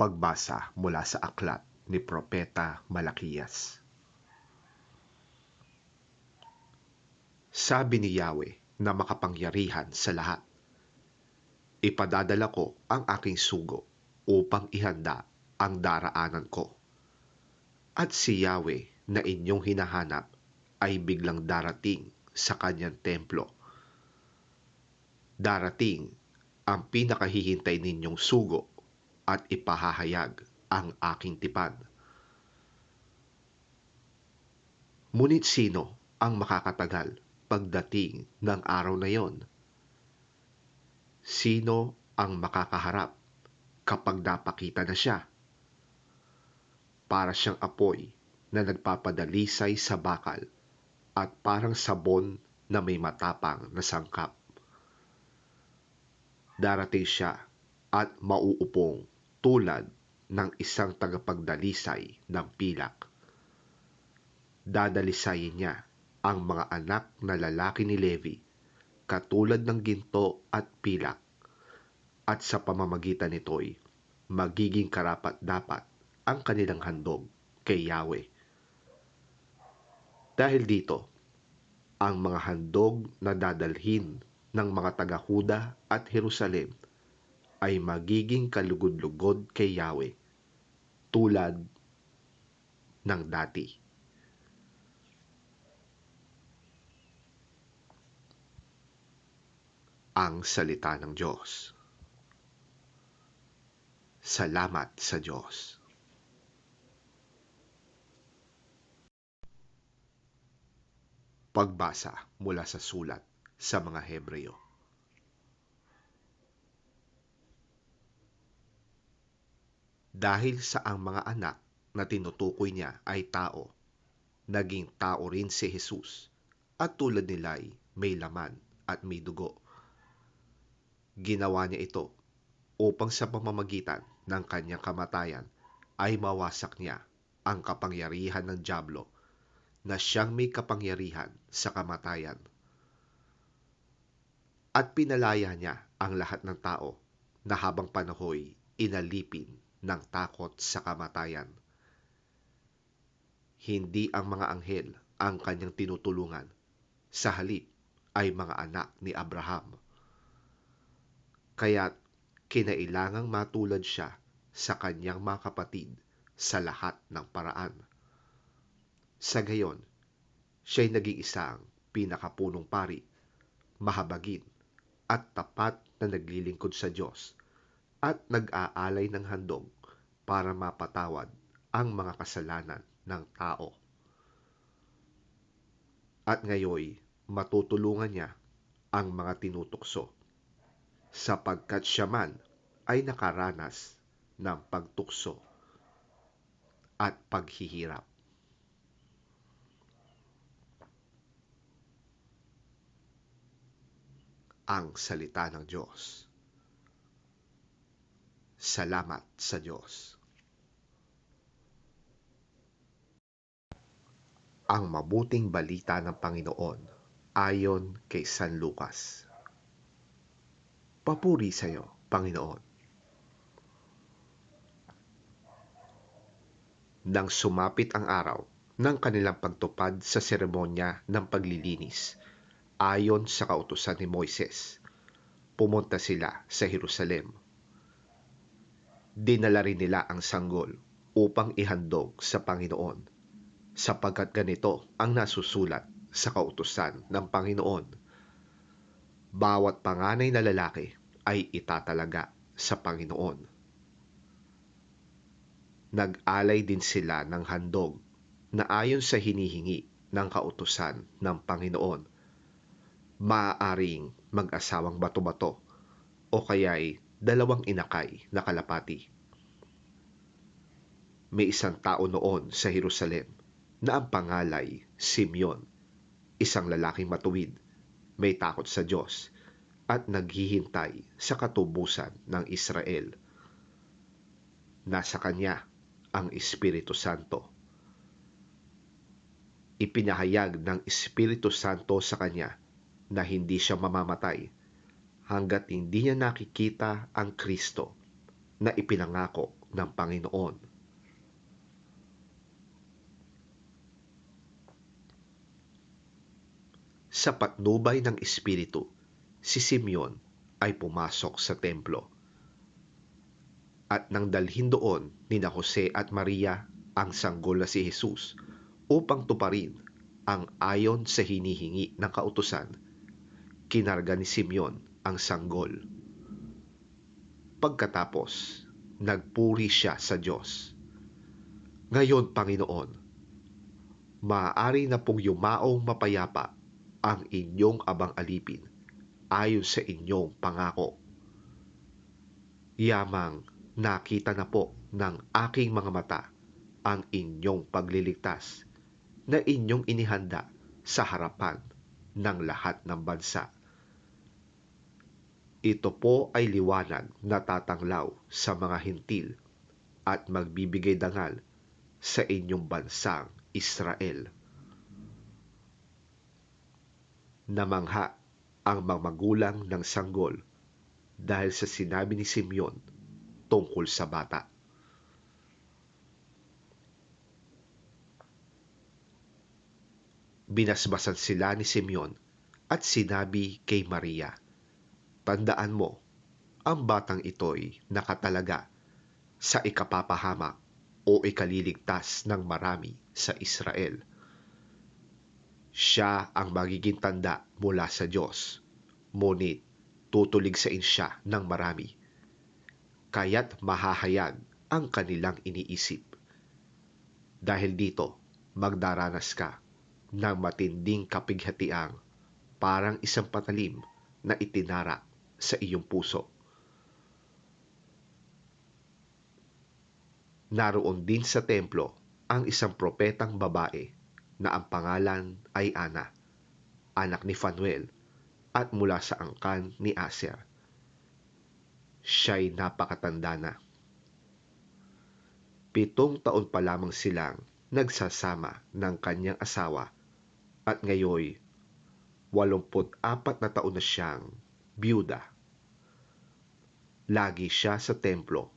Pagbasa mula sa aklat ni Propeta Malakiyas. Sabi ni Yahweh na makapangyarihan sa lahat, ipadadala ko ang aking sugo upang ihanda ang daraanan ko. At si Yahweh na inyong hinahanap ay biglang darating sa kanyang templo. Darating ang pinakahihintay ninyong sugo at ipahahayag ang aking tipan. Ngunit sino ang makakatagal pagdating ng araw na yon? Sino ang makakaharap kapag napakita na siya? Para siyang apoy na nagpapadalisay sa bakal at parang sabon na may matapang na sangkap. Darating siya at mauupong tulad ng isang tagapagdalisay ng pilak. Dadalisayin niya ang mga anak na lalaki ni Levi katulad ng ginto at pilak, at sa pamamagitan nito'y magiging karapat-dapat ang kanilang handog kay Yahweh. Dahil dito, ang mga handog na dadalhin ng mga taga-Huda at Jerusalem ay magiging kalugod-lugod kay Yahweh tulad ng dati. Ang salita ng Diyos. Salamat sa Diyos. Pagbasa mula sa sulat sa mga Hebreo. Dahil sa ang mga anak na tinutukoy niya ay tao, naging tao rin si Jesus, at tulad nila'y may laman at may dugo. Ginawa niya ito upang sa pamamagitan ng kanyang kamatayan ay mawasak niya ang kapangyarihan ng dyablo na siyang may kapangyarihan sa kamatayan. At pinalaya niya ang lahat ng tao na habang panahoy inalipin ng takot sa kamatayan. Hindi ang mga anghel ang kanyang tinutulungan, sa halip ay mga anak ni Abraham. Kaya't kinailangang matulad siya sa kanyang mga kapatid sa lahat ng paraan. Sa gayon, siya'y naging isang pinakapunong pari, mahabagin at tapat na naglilingkod sa Diyos at nag-aalay ng handog para mapatawad ang mga kasalanan ng tao. At ngayoy matutulungan niya ang mga tinutukso, sapagkat siya man ay nakaranas ng pagtukso at paghihirap. Ang salita ng Diyos. Salamat sa Diyos. Ang mabuting balita ng Panginoon ayon kay San Lucas. Papuri sa iyo, Panginoon. Nang sumapit ang araw ng kanilang pagtupad sa seremonya ng paglilinis, ayon sa kautusan ni Moises, pumunta sila sa Jerusalem. Dinala rin nila ang sanggol upang ihandog sa Panginoon, sapagkat ganito ang nasusulat sa kautusan ng Panginoon: bawat panganay na lalaki ay itatalaga sa Panginoon. Nag-alay din sila ng handog na ayon sa hinihingi ng kautusan ng Panginoon. Maaaring mag-asawang bato-bato o kaya'y dalawang inakay na kalapati. May isang tao noon sa Jerusalem na ang pangalay Simeon, isang lalaking matuwid, may takot sa Diyos at naghihintay sa katubusan ng Israel. Nasa kanya ang Espiritu Santo. Ipinahayag ng Espiritu Santo sa kanya na hindi siya mamamatay hanggat hindi niya nakikita ang Kristo, na ipinangako ng Panginoon. Sa patnubay ng Espiritu, si Simeon ay pumasok sa templo. At nang dalhin doon ni Jose at Maria ang sanggol na si Jesus upang tuparin ang ayon sa hinihingi ng kautusan, kinarga ni Simeon ang sanggol. Pagkatapos, nagpuri siya sa Diyos. Ngayon, Panginoon, maaari na pong yumaong mapayapa ang inyong abang alipin ayon sa inyong pangako. Yamang nakita na po ng aking mga mata ang inyong pagliligtas na inyong inihanda sa harapan ng lahat ng bansa. Ito po ay liwanag na tatanglaw sa mga hintil at magbibigay dangal sa inyong bansang Israel. Namangha ang mga magulang ng sanggol dahil sa sinabi ni Simeon tungkol sa bata. Binasbasan sila ni Simeon at sinabi kay Maria, "Tandaan mo, ang batang ito'y nakatalaga sa ikapapahamak o ikaliligtas ng marami sa Israel. Siya ang magiging tanda mula sa Diyos, ngunit tutuligsain siya ng marami. Kaya't mahahayag ang kanilang iniisip. Dahil dito, magdaranas ka ng matinding kapighatiang parang isang patalim na itinarak sa iyong puso." Naroon din sa templo ang isang propetang babae na ang pangalan ay Ana, anak ni Fanuel, at mula sa angkan ni Aser. Siya'y napakatanda na. 7 taon pa lamang silang nagsasama ng kanyang asawa at ngayoy 84 na taon na siyang biyuda. Lagi siya sa templo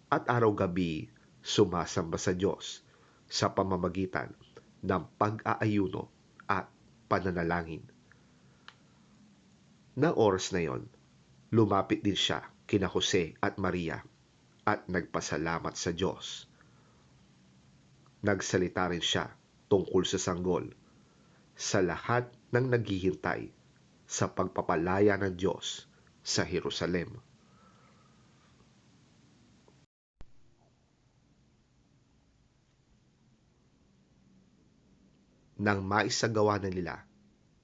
at araw-gabi sumasamba sa Diyos sa pamamagitan ng pag-aayuno at pananalangin. Nang oras na yon, lumapit din siya kina Jose at Maria at nagpasalamat sa Diyos. Nagsalita rin siya tungkol sa sanggol sa lahat ng naghihintay sa pagpapalaya ng Diyos sa Jerusalem. Nang maisagawa na nila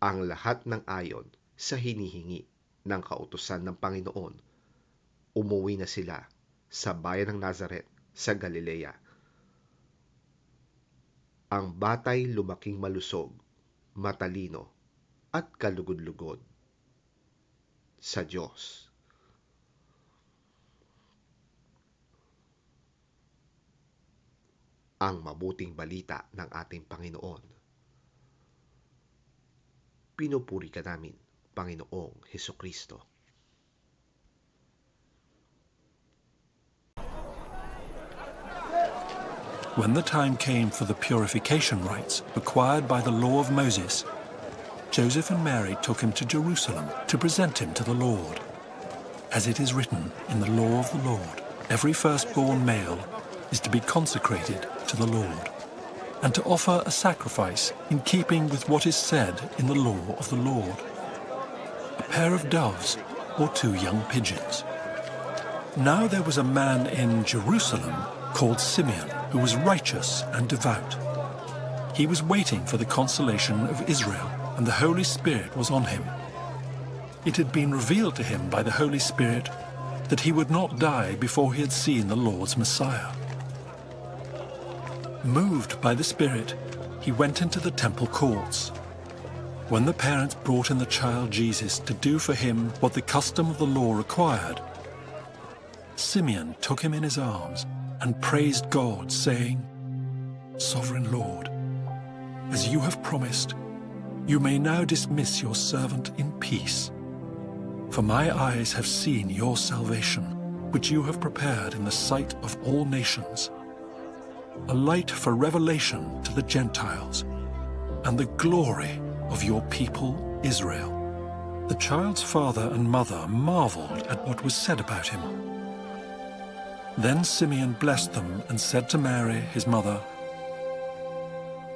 ang lahat ng ayon sa hinihingi ng kautusan ng Panginoon, umuwi na sila sa bayan ng Nazaret sa Galilea. Ang batay lumaking malusog, matalino, at kalugod-lugod sa Diyos. Ang mabuting balita ng ating Panginoon. Pinupuri ka namin, Panginoong Hesukristo. When the time came for the purification rites required by the law of Moses, Joseph and Mary took him to Jerusalem to present him to the Lord. As it is written in the law of the Lord, every firstborn male is to be consecrated to the Lord, and to offer a sacrifice in keeping with what is said in the law of the Lord: a pair of doves or 2 young pigeons. Now there was a man in Jerusalem called Simeon, who was righteous and devout. He was waiting for the consolation of Israel, and the Holy Spirit was on him. It had been revealed to him by the Holy Spirit that he would not die before he had seen the Lord's Messiah. Moved by the Spirit, he went into the temple courts. When the parents brought in the child Jesus to do for him what the custom of the law required, Simeon took him in his arms and praised God, saying, "Sovereign Lord, as you have promised, you may now dismiss your servant in peace. For my eyes have seen your salvation, which you have prepared in the sight of all nations, a light for revelation to the Gentiles, and the glory of your people Israel." The child's father and mother marveled at what was said about him. Then Simeon blessed them and said to Mary, his mother,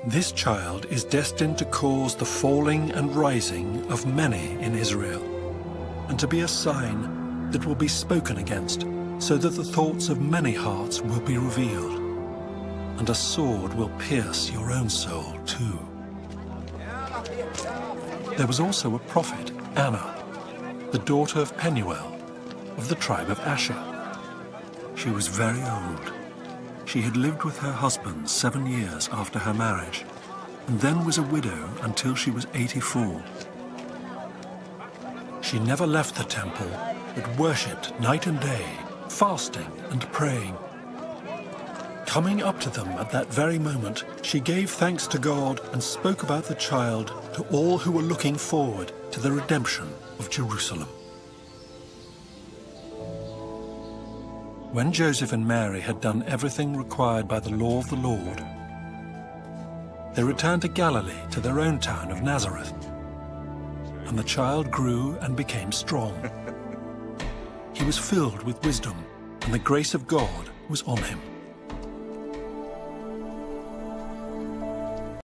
"This child is destined to cause the falling and rising of many in Israel, and to be a sign that will be spoken against, so that the thoughts of many hearts will be revealed, and a sword will pierce your own soul too." There was also a prophet, Anna, the daughter of Penuel, of the tribe of Asher. She was very old. She had lived with her husband 7 years after her marriage, and then was a widow until she was 84. She never left the temple, but worshipped night and day, fasting and praying. Coming up to them at that very moment, she gave thanks to God and spoke about the child to all who were looking forward to the redemption of Jerusalem. When Joseph and Mary had done everything required by the law of the Lord, they returned to Galilee, to their own town of Nazareth. And the child grew and became strong. He was filled with wisdom, and the grace of God was on him.